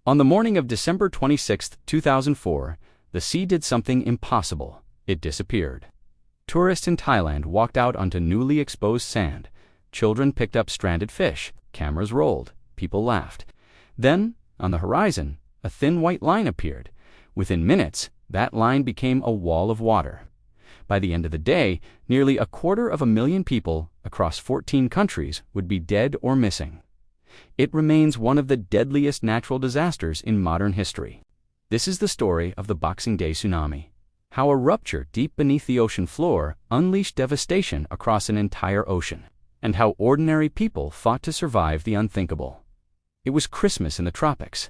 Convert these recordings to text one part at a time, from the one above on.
On the morning of December 26, 2004, the sea did something impossible. It disappeared. Tourists in Thailand walked out onto newly exposed sand. Children picked up stranded fish. Cameras rolled. People laughed. Then, on the horizon, a thin white line appeared. Within minutes, that line became a wall of water. By the end of the day, nearly 250,000 people across 14 countries would be dead or missing. It remains one of the deadliest natural disasters in modern history. This is the story of the Boxing Day Tsunami. How a rupture deep beneath the ocean floor unleashed devastation across an entire ocean, and how ordinary people fought to survive the unthinkable. It was Christmas in the tropics.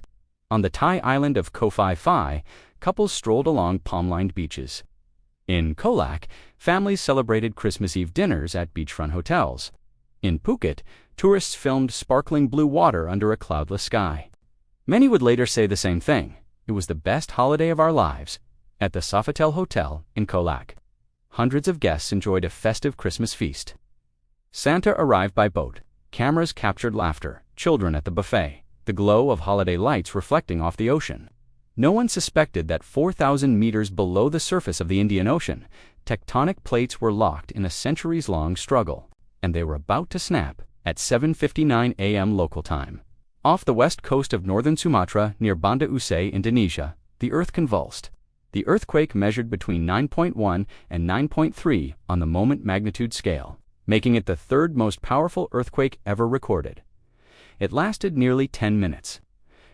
On the Thai island of Khao, couples strolled along palm-lined beaches. In Khao, families celebrated Christmas Eve dinners at beachfront hotels. In Phuket, tourists filmed sparkling blue water under a cloudless sky. Many would later say the same thing. It was the best holiday of our lives. At the Sofitel Hotel in Khao, hundreds of guests enjoyed a festive Christmas feast. Santa arrived by boat. Cameras captured laughter, children at the buffet, the glow of holiday lights reflecting off the ocean. No one suspected that 4,000 meters below the surface of the Indian Ocean, tectonic plates were locked in a centuries-long struggle, and they were about to snap at 7:59 a.m. local time. Off the west coast of northern Sumatra near Banda, Aceh, Indonesia, the earth convulsed. The earthquake measured between 9.1 and 9.3 on the moment magnitude scale, making it the third most powerful earthquake ever recorded. It lasted nearly 10 minutes.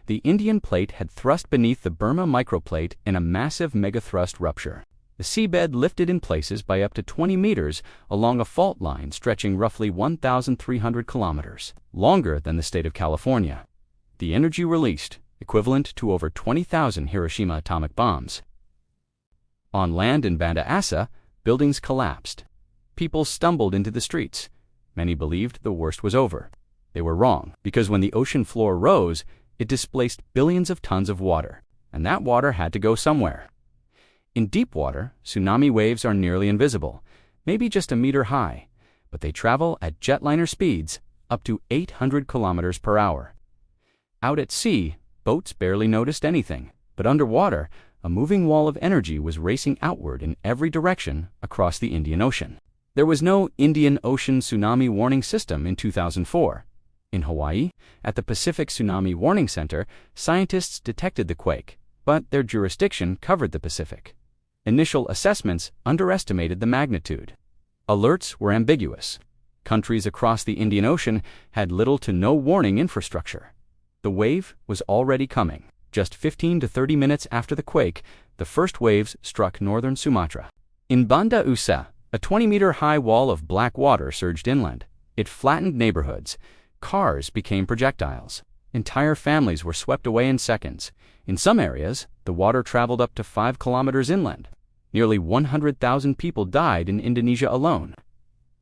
The Indian plate had thrust beneath the Burma microplate in a massive megathrust rupture. The seabed lifted in places by up to 20 meters along a fault line stretching roughly 1,300 kilometers, longer than the state of California. The energy released, equivalent to over 20,000 Hiroshima atomic bombs. On land in Banda, Aceh, buildings collapsed. People stumbled into the streets. Many believed the worst was over. They were wrong, because when the ocean floor rose, it displaced billions of tons of water, and that water had to go somewhere. In deep water, tsunami waves are nearly invisible, maybe just a meter high, but they travel at jetliner speeds up to 800 kilometers per hour. Out at sea, boats barely noticed anything, but underwater, a moving wall of energy was racing outward in every direction across the Indian Ocean. There was no Indian Ocean Tsunami Warning System in 2004. In Hawaii, at the Pacific Tsunami Warning Center, scientists detected the quake, but their jurisdiction covered the Pacific. Initial assessments underestimated the magnitude. Alerts were ambiguous. Countries across the Indian Ocean had little to no warning infrastructure. The wave was already coming. Just 15 to 30 minutes after the quake, the first waves struck northern Sumatra. In Banda, Aceh, a 20-meter-high wall of black water surged inland. It flattened neighborhoods. Cars became projectiles. Entire families were swept away in seconds. In some areas, the water traveled up to 5 kilometers inland. Nearly 100,000 people died in Indonesia alone.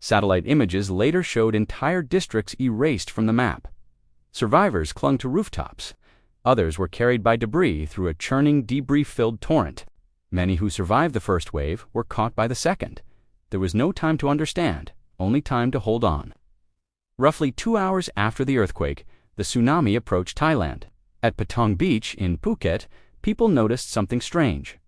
Satellite images later showed entire districts erased from the map. Survivors clung to rooftops. Others were carried by debris through a churning, debris-filled torrent. Many who survived the first wave were caught by the second. There was no time to understand, only time to hold on. Roughly 2 hours after the earthquake, the tsunami approached Thailand. At Patong Beach in Phuket, people noticed something strange.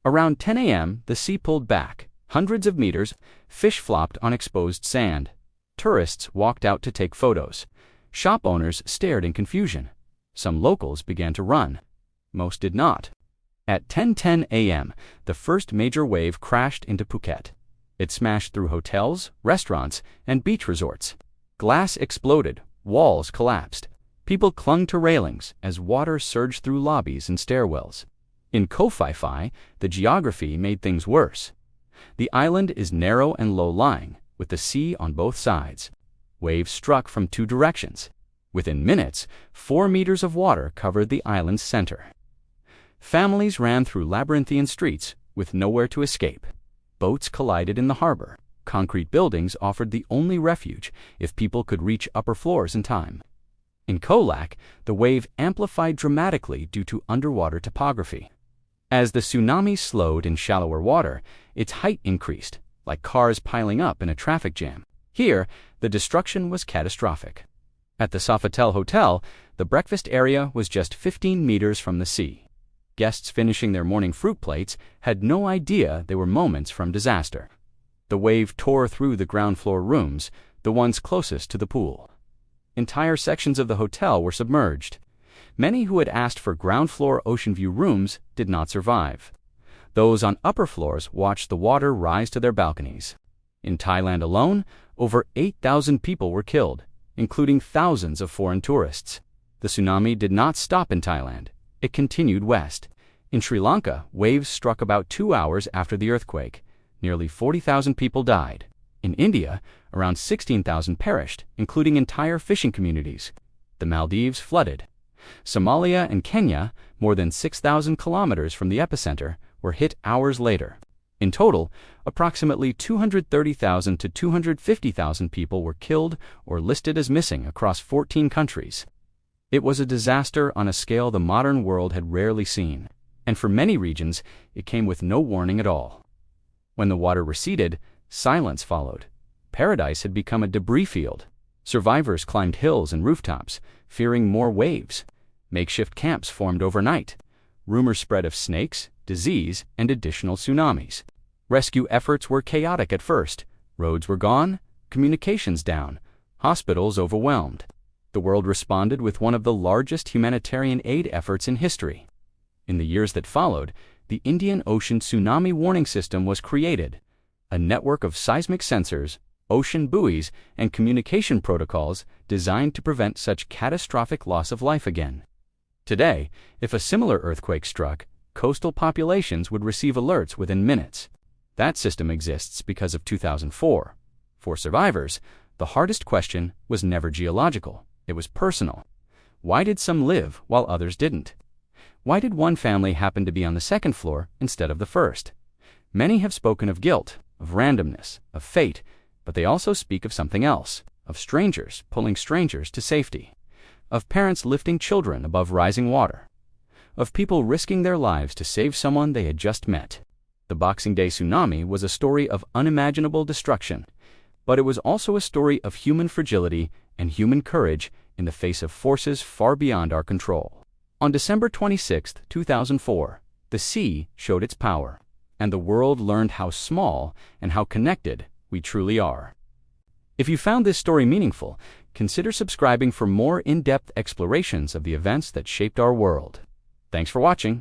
Around 10 a.m., the sea pulled back. Hundreds of meters, fish flopped on exposed sand. Tourists walked out to take photos. Shop owners stared in confusion. Some locals began to run. Most did not. At 10:10 a.m., the first major wave crashed into Phuket. It smashed through hotels, restaurants, and beach resorts. Glass exploded, walls collapsed. People clung to railings as water surged through lobbies and stairwells. In Khao, the geography made things worse. The island is narrow and low-lying, with the sea on both sides. Waves struck from 2 directions. Within minutes, 4 meters of water covered the island's center. Families ran through labyrinthian streets with nowhere to escape. Boats collided in the harbor. Concrete buildings offered the only refuge if people could reach upper floors in time. In Khao, the wave amplified dramatically due to underwater topography. As the tsunami slowed in shallower water, its height increased, like cars piling up in a traffic jam. Here, the destruction was catastrophic. At the Sofitel Hotel, the breakfast area was just 15 meters from the sea. Guests finishing their morning fruit plates had no idea they were moments from disaster. The wave tore through the ground floor rooms, the ones closest to the pool. Entire sections of the hotel were submerged. Many who had asked for ground floor ocean view rooms did not survive. Those on upper floors watched the water rise to their balconies. In Thailand alone, over 8,000 people were killed, including thousands of foreign tourists. The tsunami did not stop in Thailand. It continued west. In Sri Lanka, waves struck about 2 hours after the earthquake. Nearly 40,000 people died. In India, around 16,000 perished, including entire fishing communities. The Maldives flooded. Somalia and Kenya, more than 6,000 kilometers from the epicenter, were hit hours later. In total, approximately 230,000 to 250,000 people were killed or listed as missing across 14 countries. It was a disaster on a scale the modern world had rarely seen, and for many regions, it came with no warning at all. When the water receded, silence followed. Paradise had become a debris field. Survivors climbed hills and rooftops, fearing more waves. Makeshift camps formed overnight. Rumors spread of snakes, disease, and additional tsunamis. Rescue efforts were chaotic at first. Roads were gone, communications down, hospitals overwhelmed. The world responded with one of the largest humanitarian aid efforts in history. In the years that followed, the Indian Ocean Tsunami Warning System was created, a network of seismic sensors, ocean buoys, and communication protocols designed to prevent such catastrophic loss of life again. Today, if a similar earthquake struck, coastal populations would receive alerts within minutes. That system exists because of 2004. For survivors, the hardest question was never geological. It was personal. Why did some live while others didn't? Why did one family happen to be on the second floor instead of the first? Many have spoken of guilt, of randomness, of fate, but they also speak of something else, of strangers pulling strangers to safety, of parents lifting children above rising water, of people risking their lives to save someone they had just met. The Boxing Day Tsunami was a story of unimaginable destruction, but it was also a story of human fragility and human courage in the face of forces far beyond our control. On December 26, 2004, the sea showed its power, and the world learned how small and how connected we truly are. If you found this story meaningful, consider subscribing for more in-depth explorations of the events that shaped our world. Thanks for watching.